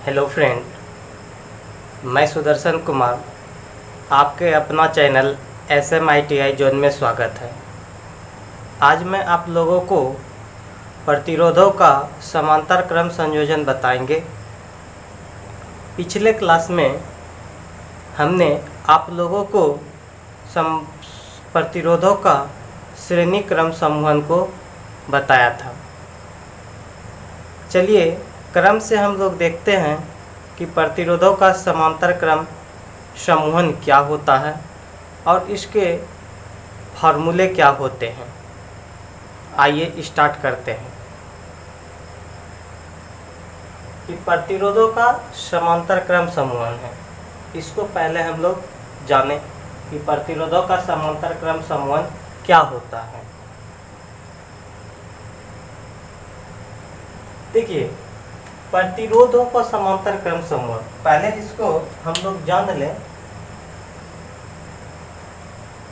Hello friend, मैं सुदर्शन कुमार, आपके अपना चैनल SMITI जोन में स्वागत है। आज मैं आप लोगों को प्रतिरोधों का समांतर क्रम संयोजन बताएंगे। पिछले क्लास में हमने आप लोगों को प्रतिरोधों का श्रेणी क्रम समूहन को बताया था। चलिए क्रम से हम लोग देखते हैं कि प्रतिरोधों का समांतर क्रम समूहन क्या होता है और इसके फार्मूले क्या होते हैं। आइए स्टार्ट करते हैं कि प्रतिरोधों का समांतर क्रम समूहन है। इसको पहले हम लोग जानें कि प्रतिरोधों का समांतर क्रम समूहन क्या होता है। देखिए, प्रतिरोधों का समांतर क्रम समूहन, पहले इसको हम लोग जान लें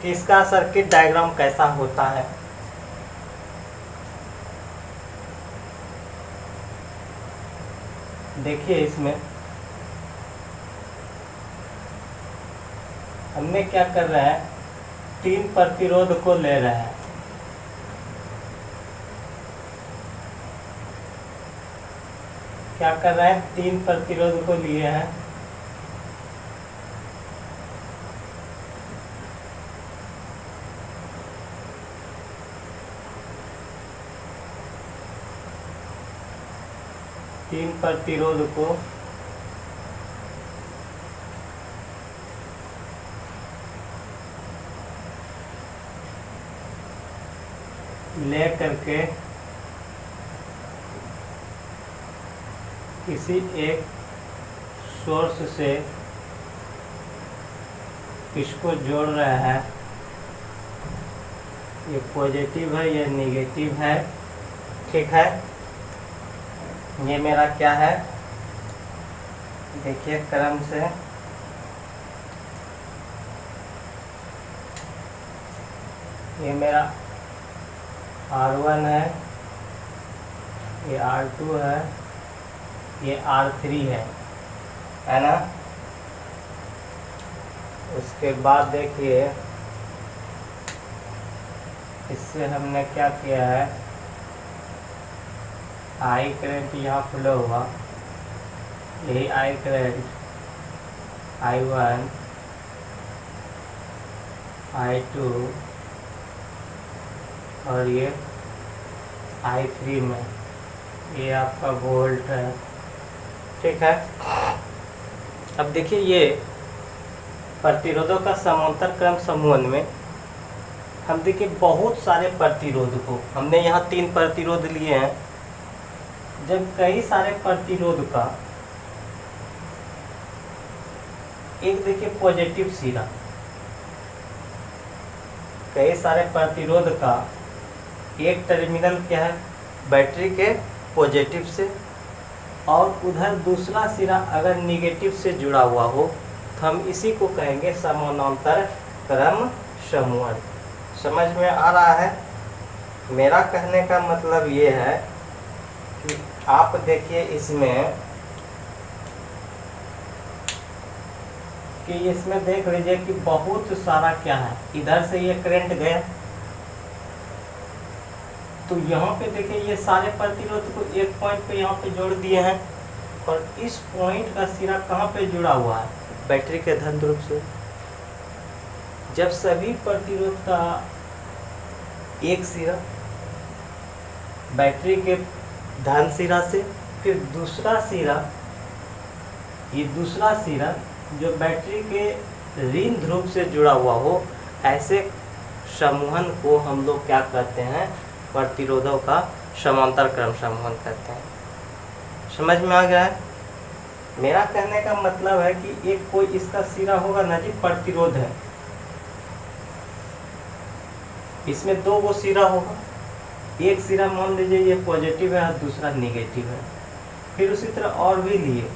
कि इसका सर्किट डायग्राम कैसा होता है। देखिए, इसमें हमने क्या कर रहे हैं, 3 प्रतिरोध को ले रहे हैं। क्या कर रहे हैं, 3 प्रतिरोध को लिए हैं। तीन प्रतिरोध को ले करके किसी एक सोर्स से इसको जोड़ रहे हैं। ये पॉजिटिव है, ये नेगेटिव है, ठीक है। ये मेरा क्या है, देखिए क्रम से ये मेरा R1 है, ये R2 है, ये R3 है ना। उसके बाद देखिए, इससे हमने क्या किया है, आई करंट यहाँ फ्लो हुआ, यही आई करंट I1 I2 और ये I3 में, ये आपका वोल्ट है, ठीक है। अब देखिए, ये प्रतिरोधों का समांतर क्रम समूहन में हम देखिए बहुत सारे प्रतिरोध को, हमने यहाँ 3 प्रतिरोध लिए हैं। जब कई सारे प्रतिरोध का एक देखिए पॉजिटिव सिरा, कई सारे प्रतिरोध का एक टर्मिनल क्या है, बैटरी के पॉजिटिव से, और उधर दूसरा सिरा अगर निगेटिव से जुड़ा हुआ हो तो हम इसी को कहेंगे समानांतर क्रम समूहन। समझ में आ रहा है? मेरा कहने का मतलब ये है कि आप देखिए इसमें देख लीजिए कि बहुत सारा क्या है, इधर से ये करंट गया तो यहाँ पे देखिए ये सारे प्रतिरोध को एक पॉइंट पे यहाँ पे जोड़ दिए हैं, और इस पॉइंट का सिरा कहाँ पे जुड़ा हुआ है, बैटरी के धन ध्रुव से। जब सभी प्रतिरोध का एक सिरा बैटरी के धन सिरा से, फिर दूसरा सिरा, ये दूसरा सिरा जो बैटरी के ऋण ध्रुव से जुड़ा हुआ हो, ऐसे समूहन को हम लोग क्या कहते हैं, प्रतिरोधों का समांतर क्रम समूहन कहते हैं। समझ में आ गया है? मेरा कहने का मतलब है कि एक कोई इसका सिरा होगा ना जी, प्रतिरोध है, इसमें 2 गो सिरा होगा। एक सिरा मान लीजिए ये पॉजिटिव है और दूसरा निगेटिव है, फिर उसी तरह और भी लिए,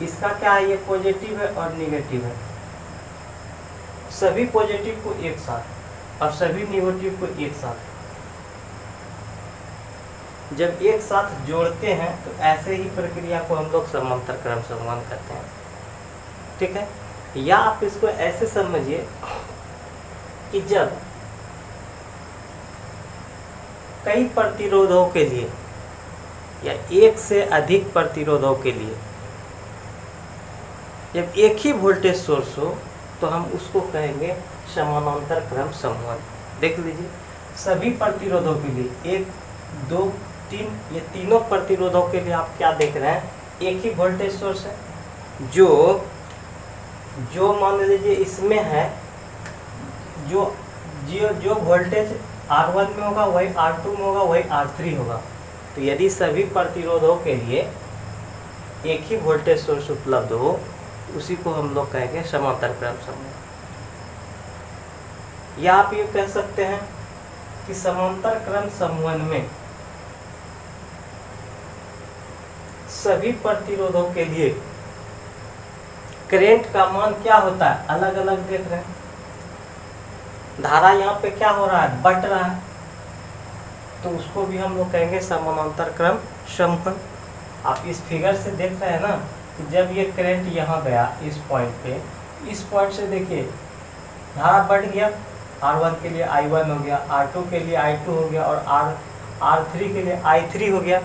इसका क्या है, ये पॉजिटिव है और निगेटिव है। सभी पॉजिटिव को एक साथ और सभी नेगेटिव को एक साथ, जब एक साथ जोड़ते हैं तो ऐसे ही प्रक्रिया को हम लोग समांतर क्रम संवहन कहते हैं। ठीक है, या आप इसको ऐसे समझिए कि जब कई प्रतिरोधों के लिए या एक से अधिक प्रतिरोधों के लिए जब एक ही वोल्टेज सोर्स हो तो हम उसको कहेंगे समानांतर क्रम संवहन। देख लीजिए, सभी प्रतिरोधों के लिए 1, 2, 3 ये तीनों प्रतिरोधों के लिए आप क्या देख रहे हैं, एक ही वोल्टेज सोर्स है। जो मान लीजिए इसमें है, जो वोल्टेज R1 में होगा वही R2 में होगा वही R3 होगा। तो यदि सभी प्रतिरोधों के लिए एक ही वोल्टेज सोर्स उपलब्ध हो उसी को हम लोग कहेंगे समांतर क्रम संवहन। या आप ये कह सकते हैं कि समांतर क्रम संवहन में सभी प्रतिरोधों के लिए करंट का मान क्या होता है, अलग अलग देख रहे हैं। धारा यहाँ पे क्या हो रहा है, बट रहा है, तो उसको भी हम लोग कहेंगे समानांतर क्रम संवहन। आप इस फिगर से देख रहे हैं ना कि जब ये करंट यहाँ गया इस पॉइंट पे, इस पॉइंट से देखिए धारा बढ़ गया, R1 के लिए I1 हो गया, R2 के लिए I2 हो गया और R3 के लिए I3 हो गया।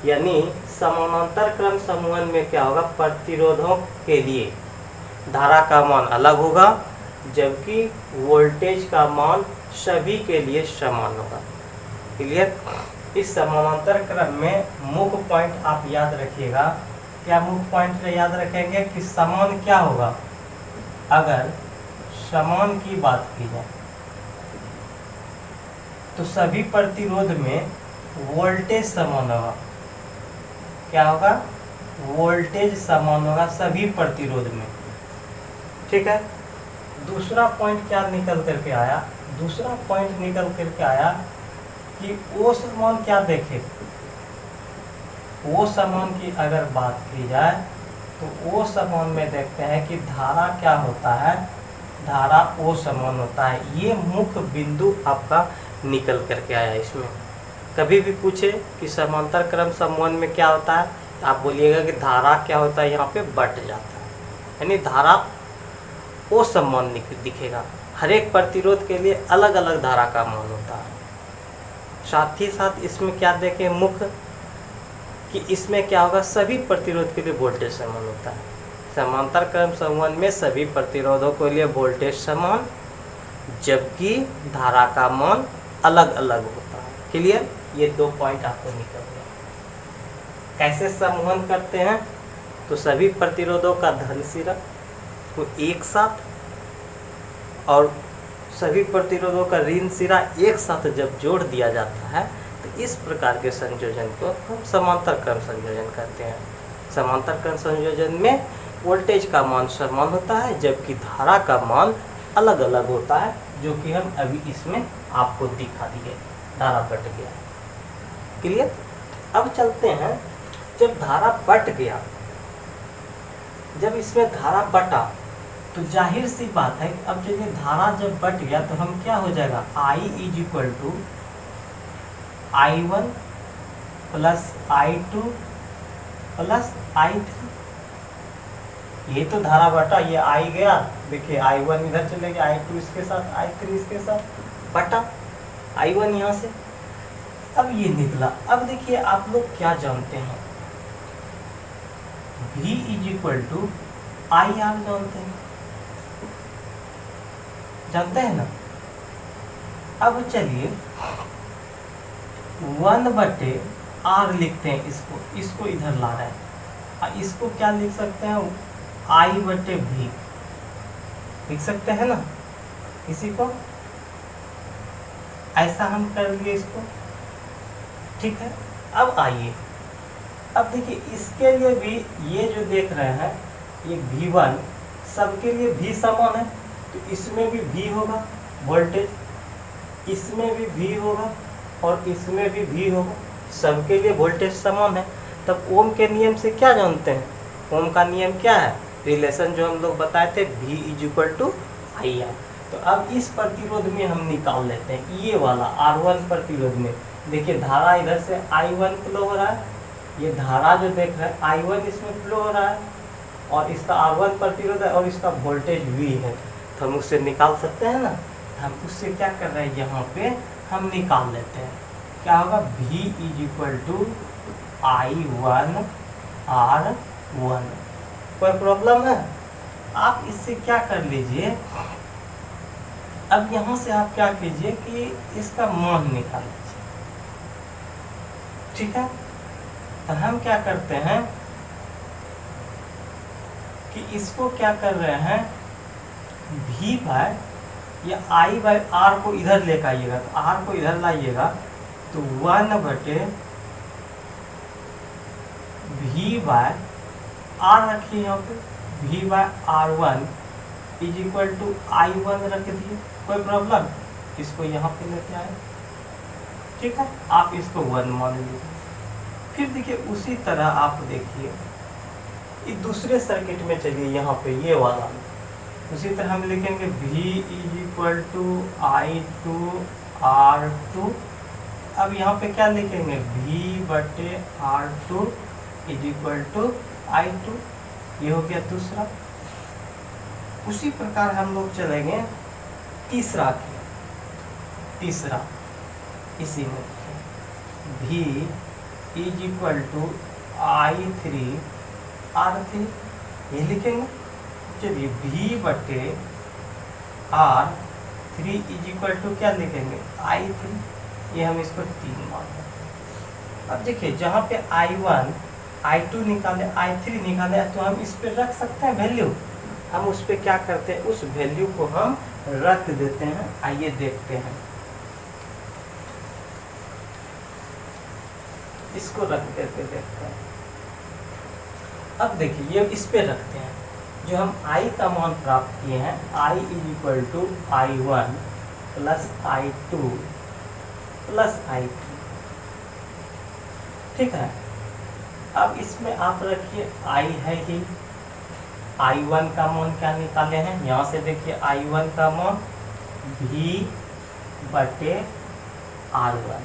यानी समानांतर क्रम संवहन में क्या होगा, प्रतिरोधों के लिए धारा का मान अलग होगा जबकि वोल्टेज का मान सभी के लिए समान होगा। क्लियर। इस समानांतर क्रम में मुख्य पॉइंट आप याद रखिएगा। क्या मुख्य पॉइंट याद रखेंगे कि समान क्या होगा, अगर समान की बात की जाए तो सभी प्रतिरोध में वोल्टेज समान होगा। क्या होगा, वोल्टेज समान होगा सभी प्रतिरोध में। ठीक है। दूसरा पॉइंट क्या निकल करके आया, दूसरा पॉइंट निकल करके आया कि वो समान क्या देखे, वो समान की अगर बात की जाए तो वो समान में देखते हैं कि धारा क्या होता है, धारा वो समान होता है। ये मुख्य बिंदु आपका निकल करके आया। इसमें कभी भी पूछे कि समांतर क्रम संवहन में क्या होता है, तो आप बोलिएगा कि धारा क्या होता है, यहाँ पे बट जाता है, यानी धारा वो समान दिखेगा। हर एक प्रतिरोध के लिए अलग अलग धारा का मान होता है। साथ ही साथ इसमें क्या देखें मुख्य कि इसमें क्या होगा, सभी प्रतिरोध के लिए वोल्टेज समान होता है। समांतर क्रम संवहन में सभी प्रतिरोधों के लिए वोल्टेज समान जबकि धारा का मान अलग अलग होता है। क्लियर। ये दो पॉइंट आपको निकल गया। कैसे संवहन करते हैं, तो सभी प्रतिरोधों का धन सिरा को एक साथ और सभी प्रतिरोधों का ऋण सिरा एक साथ जब जोड़ दिया जाता है तो इस प्रकार के संयोजन को हम समांतर क्रम संयोजन कहते हैं। समांतर क्रम संयोजन में वोल्टेज का मान समान होता है जबकि धारा का मान अलग अलग होता है, जो कि हम अभी इसमें आपको दिखा दिए। धारा बट गया। क्लियर। अब चलते हैं, जब धारा बट गया, जब इसमें धारा बटा तो जाहिर सी बात है कि अब जब ये धारा जब बट गया तो हम क्या हो जाएगा, I = I1 + I2 + I3। ये तो धारा बटा, ये I गया, देखिए I1 इधर चले गया, I2 इसके साथ, I3 इसके साथ, बटा I1 यहाँ से। अब ये निकला। अब देखिए आप लोग क्या जानते हैं, V = IR जानते हैं ना। अब चलिए 1/R लिखते हैं, इसको इधर ला रहे हैं। इसको क्या लिख सकते हैं, I/V लिख सकते हैं ना। इसी को ऐसा हम कर लिए इसको। ठीक है। अब आइए, अब देखिए इसके लिए भी ये जो देख रहे हैं ये V1 सबके लिए V समान है, तो इसमें भी V होगा वोल्टेज, इसमें भी V होगा और इसमें भी V होगा, सबके लिए वोल्टेज समान है। तब ओम के नियम से क्या जानते हैं, ओम का नियम क्या है, रिलेशन जो हम लोग बताए थे, V = IR। तो अब इस प्रतिरोध में हम निकाल लेते हैं, ये वाला R1 प्रतिरोध में देखिए धारा इधर से I1 फ्लो हो रहा है, ये धारा जो देख रहे हैं I1 इसमें फ्लो हो रहा है, और इसका R1 प्रतिरोध है और इसका वोल्टेज V है, तो हम उससे निकाल सकते हैं ना। हम उससे क्या कर रहे हैं, यहाँ पे हम निकाल लेते हैं। क्या होगा, V = I1 R1। कोई प्रॉब्लम है? आप इससे क्या कर लीजिए, अब यहाँ से आप क्या कीजिए कि इसका मान निकाल लीजिए, ठीक है। तो हम क्या करते हैं कि इसको क्या कर रहे हैं, V बाय या I बाय R को इधर लेकर आइएगा, तो R को इधर लाइएगा तो 1/V बाय R रखिए यहाँ पे, V बाय R1 = I1 रख दिए। कोई प्रॉब्लम? इसको यहाँ पे लेके आए, ठीक है। आप इसको 1 मान लीजिए। फिर देखिए उसी तरह आप देखिए ये दूसरे सर्किट में चलिए, यहाँ पे ये वाला उसी तरह हम लिखेंगे V = I2 R2। अब यहाँ पे क्या लिखेंगे, V/R2 = I2। ये हो गया दूसरा। उसी प्रकार हम लोग चलेंगे तीसरा इसी में V = I3 R3, ये लिखेंगे। चलिए V/R3 = क्या लिखेंगे, I3। ये हम इसको 3 मान लें। अब देखिए जहाँ पे I1 I2 निकाले, I3 निकाले, तो हम इस पे रख सकते हैं वैल्यू। हम उस पे क्या करते हैं, उस वैल्यू को हम रख देते हैं। आइए देखते हैं, इसको रख करके देखते हैं। अब देखिए ये इस पे रखते हैं, जो हम I का मान प्राप्त किए हैं, I = I1 + I2 + I3, ठीक है। अब इसमें आप रखिए I है ही, I1 का मान क्या निकाले हैं, यहाँ से देखिए I1 का मान V/R1,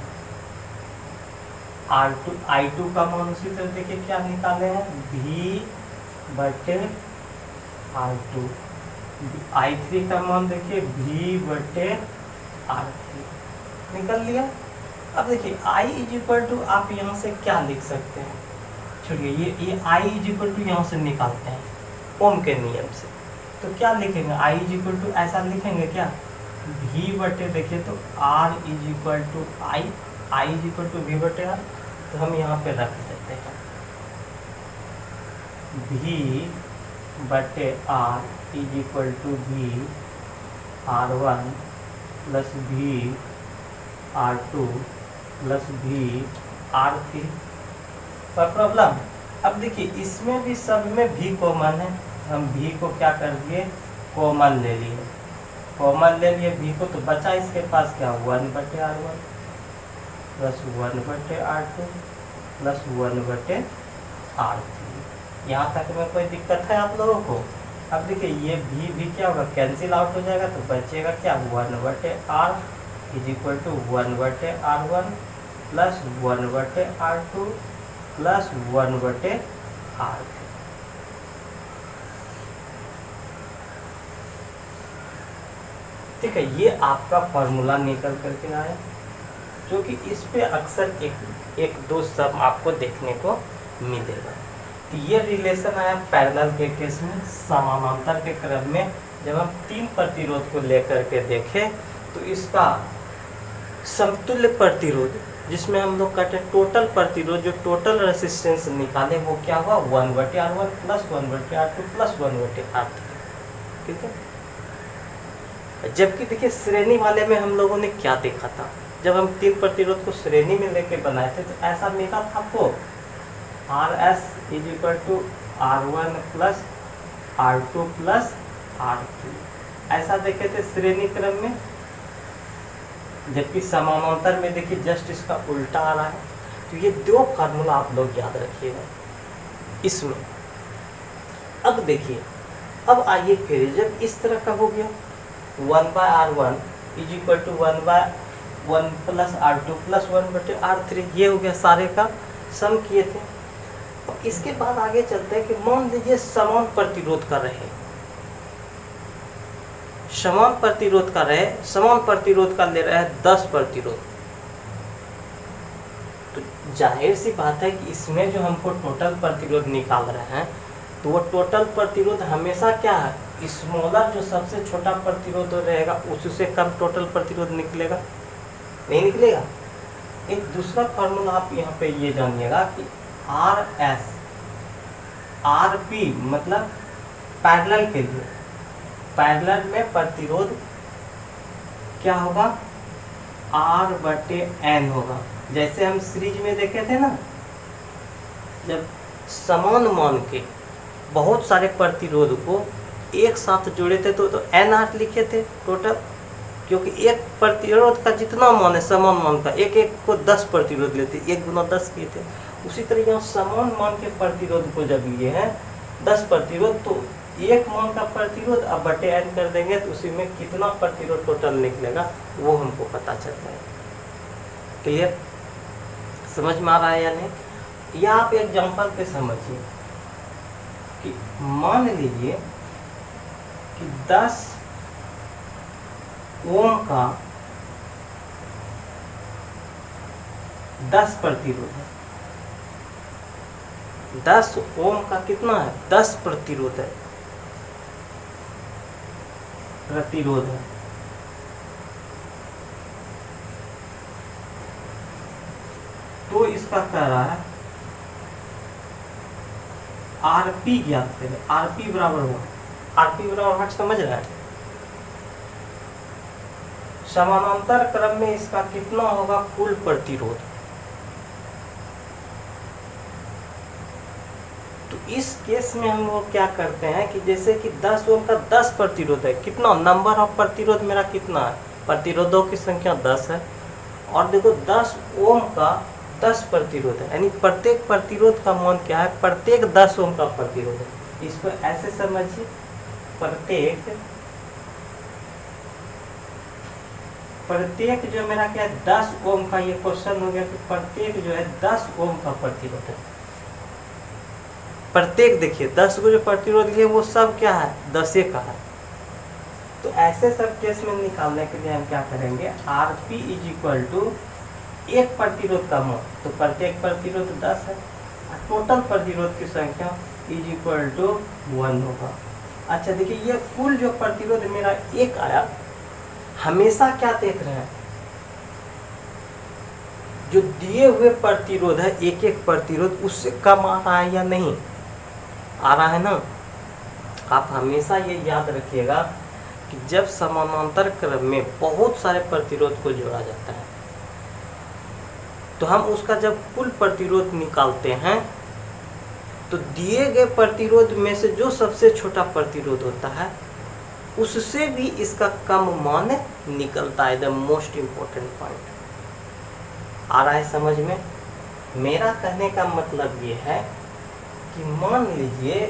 I2 का मान उसी तरह देखिए क्या निकाले हैं, V/R2, I3 का मान देखिए V/R3, निकल लिया। अब देखिए I = आप यहाँ से क्या लिख सकते हैं, छोड़िए ये I = यहाँ से निकालते हैं ओम के नियम से। तो क्या लिखेंगे, I = ऐसा लिखेंगे क्या, V/, देखिए तो R = I = V/R। तो हम यहाँ पे रख देते हैं V/R = VR1 + VR2 + VR3। कोई प्रॉब्लम? अब देखिए इसमें भी सब में V कॉमन है, हम V को क्या कर दिए, कॉमन ले लिए। V को, तो बचा इसके पास क्या, 1/R1 + 1/R2 + 1/R3। यहाँ तक में कोई दिक्कत है आप लोगों को? अब देखिए ये भी क्या होगा, कैंसिल आउट हो जाएगा, तो बचेगा क्या, 1/R = 1/R1 + 1/R2 + 1/R3। ठीक है, ये आपका फॉर्मूला निकल करके आया, जो कि इस पे अक्सर एक दो सब आपको देखने को मिलेगा। तो ये रिलेशन आया पैरेलल के केस में। समानांतर के क्रम में जब हम 3 प्रतिरोध को लेकर के देखें, तो इसका समतुल्य प्रतिरोध, जिसमें हम लोग कहते हैं टोटल प्रतिरोध, जो टोटल रेसिस्टेंस निकाले, वो क्या हुआ, 1/R1 + 1/R2 + 1/R3। ठीक है। जबकि देखिए श्रेणी वाले में हम लोगों ने क्या देखा था, जब हम 3 प्रतिरोध को श्रेणी में लेके बनाए थे, तो ऐसा मिला था आपको, RS = R1 + R2 + R3, ऐसा देखे थे श्रेणी क्रम में। जबकि समानांतर में देखिए जस्ट इसका उल्टा आ रहा है। तो ये 2 फार्मूला आप लोग याद रखिएगा इसमें। अब देखिए, अब आइए फिर जब इस तरह का हो गया, 1/R1 = 1 plus R2 plus 1/R3, ये हो गया सारे का सम किए थे। और इसके बाद आगे चलते हैं कि मान लीजिए समान प्रतिरोध कर रहे हैं, समान प्रतिरोध का रहे, समान प्रतिरोध का ले रहे हैं 10 प्रतिरोध, तो जाहिर सी बात है कि इसमें जो हमको टोटल प्रतिरोध निकाल रहे हैं तो वो टोटल प्रतिरोध हमेशा क्या है, स्मॉलर जो सबसे छोटा प्रतिरोध रहेगा उससे कम टोटल प्रतिरोध निकलेगा, नहीं निकलेगा। एक दूसरा फार्मूला आप यहाँ पे ये जानिएगा कि RS RP मतलब पैरेलल के लिए, पैरेलल में प्रतिरोध क्या होगा, R/N होगा। जैसे हम सीरीज में देखे थे ना, जब समान मान के बहुत सारे प्रतिरोध को एक साथ जोड़े थे तो NR लिखे थे टोटल, क्योंकि एक प्रतिरोध का जितना मान है समान मान का, एक एक को 10 प्रतिरोध लेते, 1 गुना 10 किए थे। उसी तरह यहाँ समान मान के प्रतिरोध को जब लिए हैं 10 प्रतिरोध, तो एक मान का प्रतिरोध अब बटे n कर देंगे तो उसी में कितना प्रतिरोध टोटल निकलेगा वो हमको पता चल जाएगा। क्लियर, समझ में आ रहा है या नहीं। या आप एग्जाम्पल पे समझिए कि मान लीजिए कि 10 ओम का 10 प्रतिरोध है, 10 ओम का कितना है, 10 प्रतिरोध है, प्रतिरोध है। तो इसका कह रहा है RP ज्ञात करें, RP बराबर हुआ, RP बराबर हट, समझ रहे हैं। समानांतर क्रम में इसका कितना होगा कुल प्रतिरोध, तो इस केस में हम लोग क्या करते हैं कि जैसे कि 10 ओम का 10 प्रतिरोध है, कितना नंबर ऑफ प्रतिरोध मेरा कितना है, प्रतिरोधों की संख्या 10 है, और देखो 10 ओम का 10 प्रतिरोध है, यानी प्रत्येक प्रतिरोध का मान क्या है, प्रत्येक 10 ओम का प्रतिरोध है। इसको ऐसे समझिए, प्रत्येक जो मेरा क्या है 10 ओम का, ये क्वेश्चन हो गया कि प्रत्येक जो है 10 ओम का प्रतिरोध है। प्रत्येक देखिए 10 को जो प्रतिरोध लिए वो सब क्या है 10 का है। तो ऐसे सब केस में निकालने के लिए हम क्या करेंगे, RP इज इक्वल टू एक प्रतिरोध का मान, तो प्रत्येक प्रतिरोध 10 है, टोटल प्रतिरोध की संख्या इज इक्वल टू 1 होगा। अच्छा देखिए ये कुल जो प्रतिरोध मेरा एक आया, हमेशा क्या देख रहे हैं, जो दिए हुए प्रतिरोध है एक एक प्रतिरोध उससे कम आ रहा है या नहीं आ रहा है ना। आप हमेशा ये याद रखिएगा कि जब समानांतर क्रम में बहुत सारे प्रतिरोध को जोड़ा जाता है तो हम उसका जब कुल प्रतिरोध निकालते हैं तो दिए गए प्रतिरोध में से जो सबसे छोटा प्रतिरोध होता है उससे भी इसका कम मान निकलता है। द मोस्ट इम्पोर्टेंट पॉइंट आ रहा है समझ में। मेरा कहने का मतलब ये है कि मान लीजिए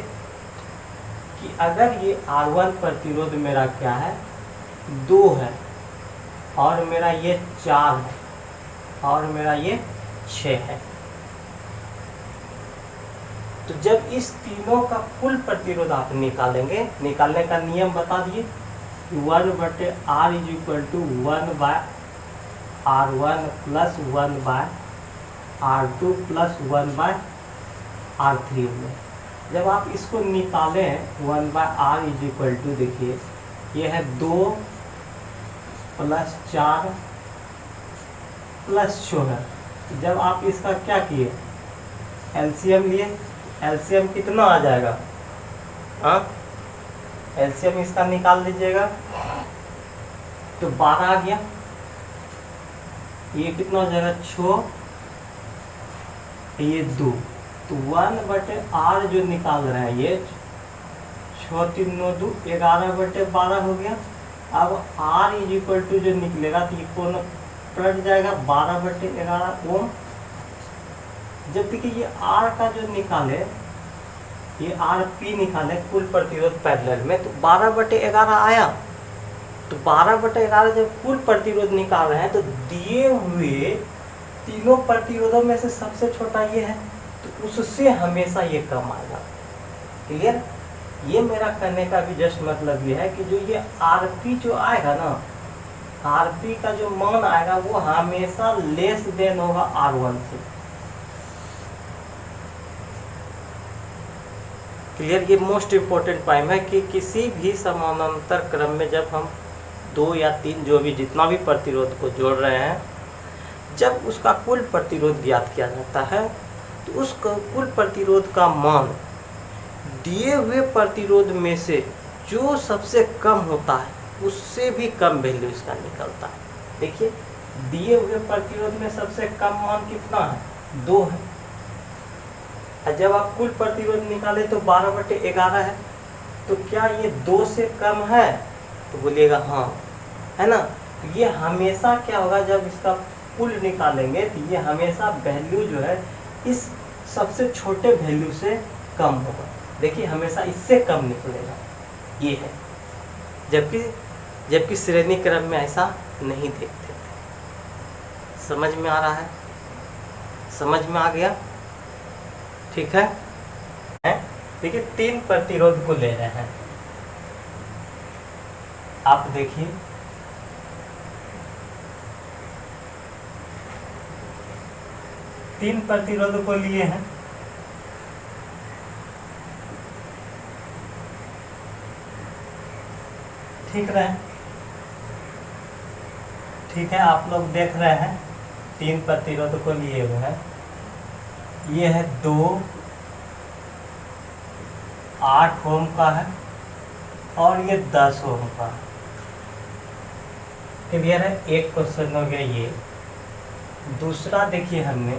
कि अगर ये R1 प्रतिरोध मेरा क्या है 2 है, और मेरा ये 4 है, और मेरा ये 6 है, तो जब इस तीनों का कुल प्रतिरोध आप निकालेंगे, निकालने का नियम बता दिए कि 1/R is equal to 1/R1 plus 1/R2 plus 1/R3 में। जब आप इसको निकालें 1/R इज इक्वल टू, देखिए ये है 2 प्लस 4 प्लस 16। जब आप इसका क्या किए एलसीएम लिए, एलसीएम कितना आ जाएगा, हाँ एलसीएम इसका निकाल लीजिएगा तो 12 आ गया। ये कितना हो जाएगा 6, ये 2, तो 1/R जो निकाल रहे हैं ये 6 3 9 2 11/12 हो गया। अब R इज इक्वल टू जो निकलेगा तो ये कौन पलट जाएगा 12/11 ओम। जब देखिए ये R का जो निकाले, ये RP निकाले कुल प्रतिरोध पैरेलल में, तो 12/11 आया। तो 12/11 जब कुल प्रतिरोध निकाल रहे हैं तो दिए हुए तीनों प्रतिरोधों में से सबसे छोटा ये है, तो उससे हमेशा ये कम आएगा। क्लियर? ये मेरा कहने का भी जस्ट मतलब ये है कि जो ये आरपी जो आएगा ना, आरपी का जो मान आएगा वो हमेशा लेस देन होगा R1 से। क्लियर? ये मोस्ट इम्पोर्टेंट पॉइंट है कि किसी भी समानांतर क्रम में जब हम 2 या 3 जो भी जितना भी प्रतिरोध को जोड़ रहे हैं, जब उसका कुल प्रतिरोध ज्ञात किया जाता है तो उस कुल प्रतिरोध का मान दिए हुए प्रतिरोध में से जो सबसे कम होता है उससे भी कम वैल्यू इसका निकलता है। देखिए, दिए हुए प्रतिरोध में सबसे कम मान कितना है? 2 है। और जब आप कुल प्रतिरोध निकाले तो 12/11 है, तो क्या ये 2 से कम है? तो बोलिएगा हाँ, है ना। तो ये हमेशा क्या होगा, जब इसका कुल निकालेंगे तो ये हमेशा वैल्यू जो है इस सबसे छोटे वैल्यू से कम होगा। देखिए, हमेशा इससे कम निकलेगा, ये है। जबकि श्रेणी क्रम में ऐसा नहीं देखते थे। समझ में आ रहा है? समझ में आ गया? ठीक है। देखिए, 3 प्रतिरोध को ले रहे हैं। आप देखिए, तीन प्रतिरोध को लिए हैं। ठीक है, आप लोग देख रहे हैं 3 प्रतिरोध को लिए हुए हैं। ये है 2 8 ओम का है और ये 10 ओम का है। क्लियर है? एक क्वेश्चन हो गया ये। दूसरा देखिए, हमने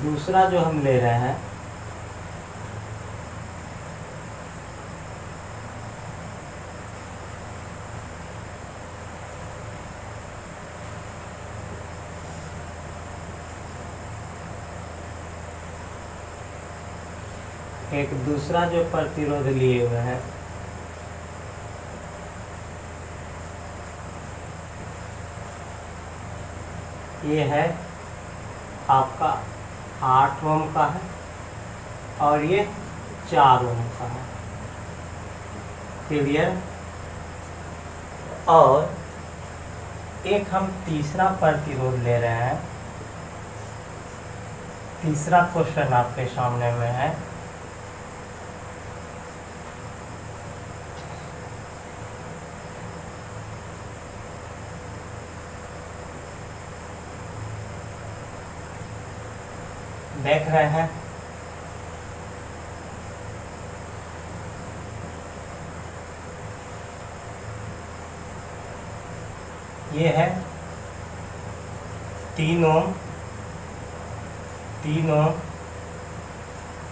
दूसरा जो हम ले रहे हैं, एक दूसरा जो प्रतिरोध लिए हुए हैं ये है आपका 8 ओम का है और ये 4 ओम का है। क्लियर? और एक हम तीसरा प्रतिरोध ले रहे हैं। तीसरा क्वेश्चन आपके सामने में है। देख रहे हैं, ये है 3 ओम, 3 ओम,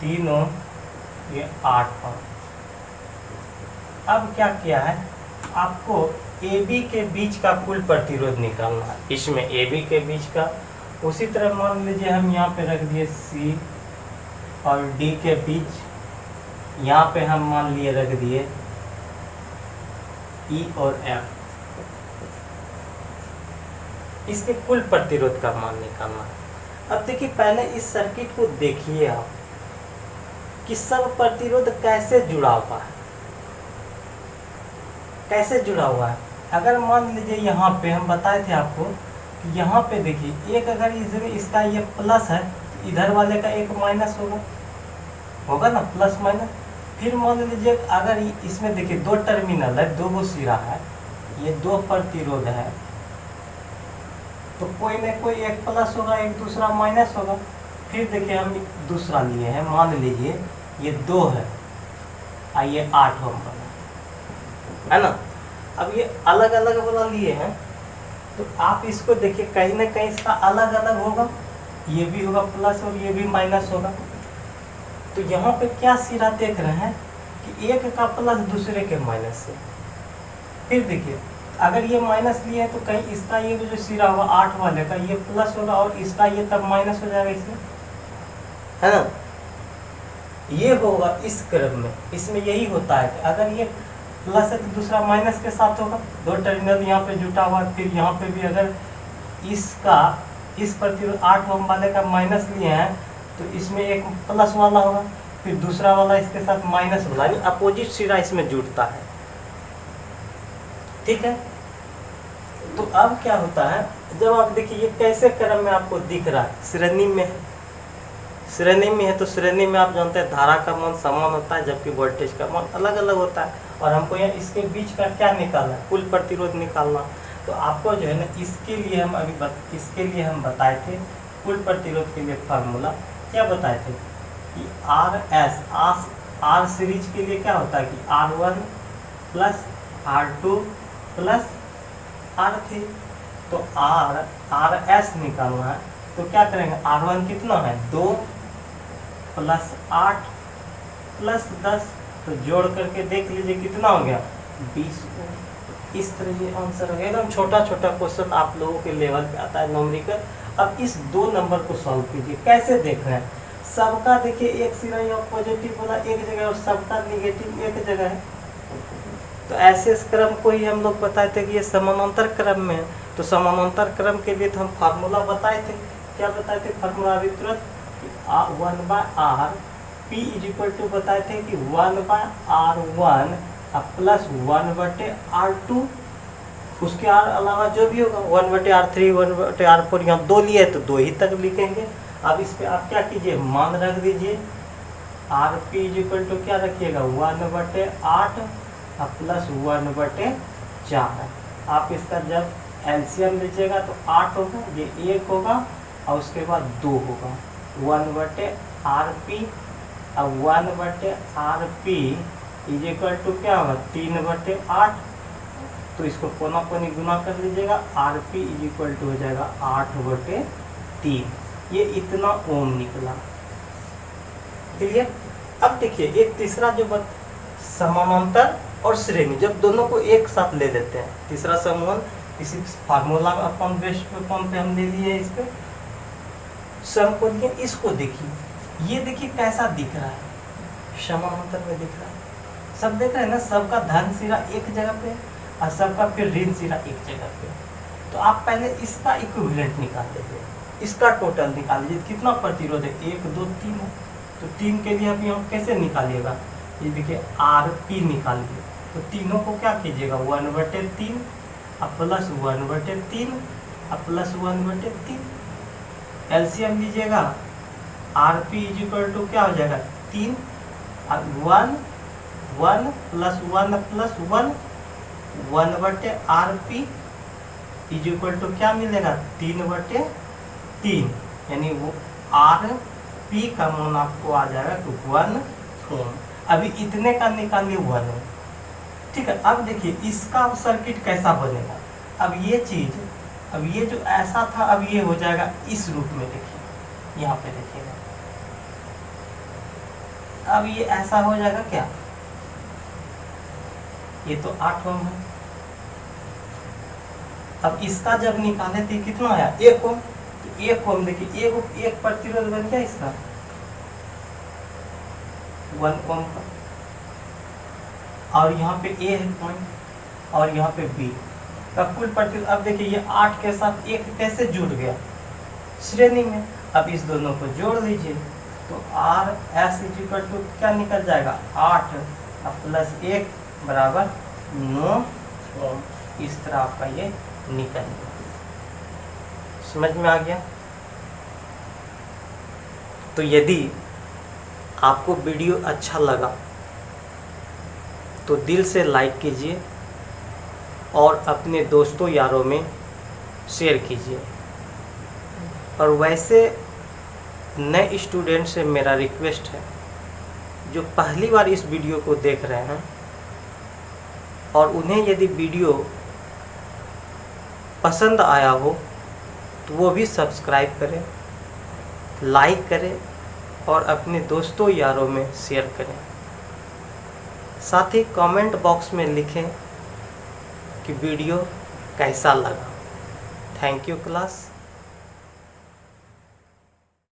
3 ओम, ये 8 ओम। अब क्या किया है, आपको AB के बीच का कुल प्रतिरोध निकालना है। इसमें AB के बीच का, उसी तरह मान लीजिए हम यहाँ पे रख दिए C और D के बीच, यहाँ पे हम मान लिए रख दिए E और F। इसके कुल प्रतिरोध का मान निकालना है। अब देखिए, पहले इस सर्किट को देखिए आप कि सब प्रतिरोध कैसे जुड़ा हुआ है, कैसे जुड़ा हुआ है। अगर मान लीजिए यहाँ पे हम बताए थे आपको कि यहाँ पे देखिए, एक अगर इस जगह इसका ये प्लस है, इधर वाले का एक माइनस होगा ना, प्लस माइनस। फिर मान लीजिए अगर इसमें देखिए 2 टर्मिनल है, 2 गो सिरा है, ये 2 प्रतिरोध है, तो कोई न कोई एक प्लस होगा, एक दूसरा माइनस होगा। फिर देखिए हम दूसरा लिए हैं, मान लीजिए ये 2 है और ये 8 ओम वाला है ना। अब ये अलग अलग वाला लिए हैं, तो आप इसको देखिए, कहीं ना कहीं इसका अलग अलग होगा, ये भी होगा प्लस और ये भी माइनस होगा। तो यहाँ पे क्या सिरा देख रहे हैं कि एक का प्लस दूसरे के माइनस से। फिर देखिए, अगर ये माइनस लिए है तो कहीं इसका ये जो सिरा होगा 8 वाले का, ये प्लस होगा और इसका ये तब माइनस हो जाएगा इसमें, है ना। ये होगा इस क्रम में, इसमें यही होता है कि अगर ये प्लस है तो दूसरा माइनस के साथ होगा, दो टर्मिनल यहाँ पे जुटा हुआ, फिर यहाँ पे भी अगर इसका इस प्रतिरोध 8 ओम वाले का माइनस लिए हैं तो इसमें एक प्लस वाला होगा, फिर दूसरा वाला इसके साथ माइनस वाला, यानी अपोजिट सिरा इसमें जुड़ता है। ठीक है, तो अब क्या होता है, जब आप देखिए ये कैसे क्रम में आपको दिख रहा है, श्रेणी में है, श्रेणी में है तो श्रेणी में आप जानते हैं धारा का मान समान होता है जबकि वोल्टेज का मान अलग अलग होता है, और हमको यहाँ इसके बीच का क्या निकालना है, कुल प्रतिरोध निकालना। तो आपको जो है ना इसके लिए हम इसके लिए हम बताए थे, कुल प्रतिरोध के लिए फार्मूला क्या बताए थे कि आर सीरीज के लिए क्या होता है कि R1 plus R2 plus R3, तो RS निकालना है तो क्या करेंगे, R1 कितना है 2 प्लस 8 प्लस 10, तो जोड़ करके देख लीजिए कितना हो गया 20। इस तरह ये आंसर हो गया, एकदम छोटा छोटा क्वेश्चन आप लोगों के लेवल पे आता है न्यूमेरिकल। अब इस 2 नंबर को सॉल्व कीजिए, कैसे देख रहे हैं, सबका देखिए एक सिरा यहाँ पॉजिटिव वाला एक जगह और सबका निगेटिव एक जगह है, तो ऐसे इस क्रम को ही हम लोग बताए थे कि ये समानांतर क्रम में है। तो समानांतर क्रम के लिए तो हम फार्मूला बताए थे, क्या बताए थे फार्मूला अभी तुरंत, 1/r p is equal to बताए थे कि 1/r1 प्लस 1/r2, उसके अलावा जो भी होगा 1/r3 1/r4, यहाँ 2 लिए तो 2 ही तक लिखेंगे। अब इस पे आप क्या कीजिए, मान रख दीजिए, rp इज इक्वल टू क्या रखिएगा 1/8 प्लस 1/4। आप इसका जब एलसीएम लीजिएगा तो 8 होगा, ये 1 होगा और उसके बाद 2 होगा, 1/rp, अब 1/rp इज इक्वल टू क्या होगा 3/8, तो इसको कोना कोनी गुना कर लीजिएगा, rp इज इक्वल टू हो जाएगा 8/3, ये इतना ओम निकला। क्लियर। अब देखिए एक तीसरा जो समानांतर और श्रेणी, जब दोनों को एक साथ ले लेते हैं, तीसरा समूह इसी फार्मूला अपन बेस्ट पे हम ले लिए इस पे सम को लिए, इसको देखिए, ये देखिए कैसा दिख रहा है, समानांतर में दिख रहा है, सब देख रहे हैं ना, सबका धन सिरा एक जगह पे और सबका फिर ऋण सिरा एक जगह पे। तो आप पहले इसका इक्विवेलेंट निकाल लीजिए, इसका टोटल निकाल लीजिए, कितना प्रतिरोध है 1 2 3 है, तो 3 के लिए आप यहाँ कैसे निकालिएगा, ये देखिए RP निकालिए, तो तीनों को क्या कीजिएगा 1/3 प्लस 1/3 प्लस 1/3, एलसीएम लीजिएगा, RP इज इक्वल टू क्या हो जाएगा 3, 1 plus 1 plus 1, 1/RP is equal to क्या मिलेगा 3/3, यानी वो RP का मान आपको आ जाएगा तो 1 ओम। अभी इतने का निकालिए 1 ओम। ठीक है, अब देखिए इसका सर्किट कैसा बनेगा, अब ये चीज, अब ये जो ऐसा था अब ये हो जाएगा इस रूप में, देखिए यहाँ पे देखिएगा, अब ये ऐसा हो जाएगा क्या, ये तो 8 ओम है, अब इसका जब निकाले तो कितना आया 1 ओम, तो 1 ओम देखिए एक प्रतिरोध बन गया इसका 1 ओम का, और यहाँ पे A है पॉइंट और यहाँ पे B का कुल प्रतिरोध। अब देखिए ये 8 के साथ 1 कैसे जुड़ गया श्रेणी में, अब इस दोनों को जोड़ लीजिए तो RS इज इक्वल टू क्या निकल जाएगा 8 प्लस 1 बराबर 9 ओम। इस तरह आपका ये निकल गया, समझ में आ गया। तो यदि आपको वीडियो अच्छा लगा तो दिल से लाइक कीजिए और अपने दोस्तों यारों में शेयर कीजिए। और वैसे नए स्टूडेंट से मेरा रिक्वेस्ट है जो पहली बार इस वीडियो को देख रहे हैं और उन्हें यदि वीडियो पसंद आया हो तो वो भी सब्सक्राइब करें, लाइक करें और अपने दोस्तों यारों में शेयर करें। साथ ही कमेंट बॉक्स में लिखें कि वीडियो कैसा लगा। Thank you class.